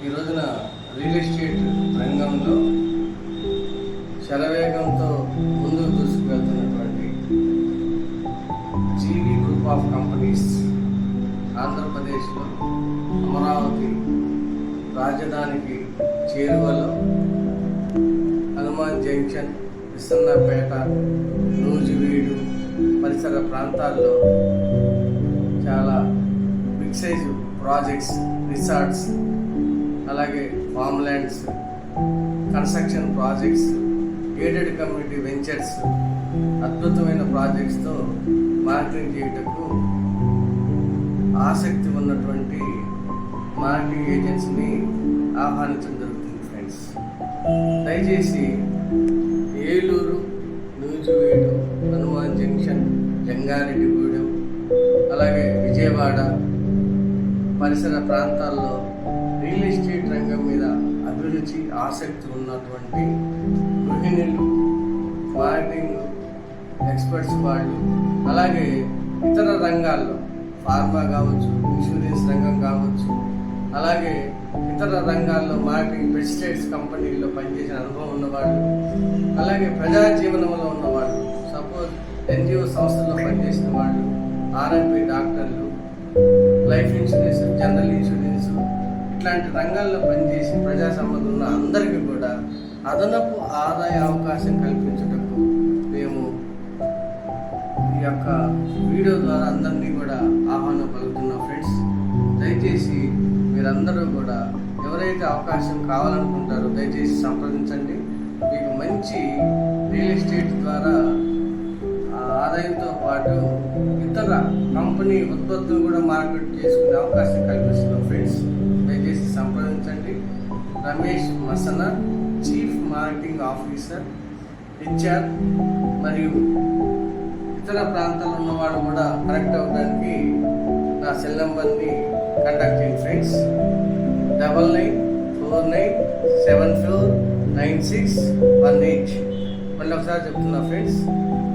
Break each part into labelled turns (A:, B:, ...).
A: ఈ రోజున real estate రంగంలో శరవేగంతో ముందుకు దూసుకువెళ్తున్నటువంటి జీవీ గ్రూప్ ఆఫ్ కంపెనీస్ ఆంధ్రప్రదేశ్లో అమరావతి రాజధానికి చేరువలో హనుమాన్ జంక్షన్, విసన్నపేట, నూజివీడు పరిసర ప్రాంతాల్లో చాలా బిగ్ సైజు ప్రాజెక్ట్స్, రిసార్ట్స్, అలాగే form lands, construction projects, gated community ventures, అద్భుతమైన ప్రాజెక్ట్స్తో మార్కెటింగ్ చేయుటకు ఆసక్తి ఉన్నటువంటి మార్కెటింగ్ ఏజెన్సీని ఆహ్వానించడం జరుగుతుంది. ఫ్రెండ్స్, దయచేసి ఏలూరు, నూజివీడు, హనుమాన్ జంక్షన్, జంగారెడ్డిగూడెం, అలాగే విజయవాడ పరిసర ప్రాంతాల్లో రియల్ ఎస్టేట్ రంగం మీద అభిరుచి, ఆసక్తి ఉన్నటువంటి గృహిణులు, మార్కెటింగ్ ఎక్స్పర్ట్స్ వాళ్ళు, అలాగే ఇతర రంగాల్లో ఫార్మా కావచ్చు, ఇన్సూరెన్స్ రంగం కావచ్చు, అలాగే ఇతర రంగాల్లో మార్కెటింగ్ పెస్టిసైడ్స్ కంపెనీల్లో పనిచేసిన అనుభవం ఉన్నవాళ్ళు, అలాగే ప్రజా జీవనంలో ఉన్నవాళ్ళు, సపోజ్ ఎన్జిఓ సంస్థల్లో పనిచేసిన వాళ్ళు, ఆర్ఎంపీ డాక్టర్లు, లైఫ్ ఇన్సూరెన్స్, జనరల్ ఇన్సూరెన్స్ ఇట్లాంటి రంగాల్లో పనిచేసి ప్రజా సంబంధం ఉన్న అందరికీ కూడా అదనపు ఆదాయ అవకాశం కల్పించుటకు మేము ఈ యొక్క వీడియో ద్వారా అందరినీ కూడా ఆహ్వానం పలుకుతున్నాం. ఫ్రెండ్స్, దయచేసి మీరందరూ కూడా ఎవరైతే అవకాశం కావాలనుకుంటారో దయచేసి సంప్రదించండి. మీకు మంచి రియల్ ఎస్టేట్ ద్వారా ఆదాయంతో పాటు ఇతర కంపెనీ ఉత్పత్తులు కూడా మార్కెట్ చేసుకునే అవకాశం కల్పిస్తున్నాం. ఫ్రెండ్స్, దయచేసి సంప్రదించండి. Ramesh Masana, chief marketing officer, HR, మరియు ఇతర ప్రాంతాల్లో ఉన్నవాళ్ళు కూడా కనెక్ట్ అవ్వడానికి నా సెల్ నెంబర్ని కాంటాక్ట్ చేయండి. ఫ్రెండ్స్, 9949749618. మళ్ళీ ఒకసారి చెప్తున్నా ఫ్రెండ్స్,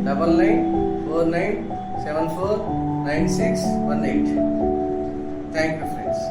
A: 9949749618. Thank you friends.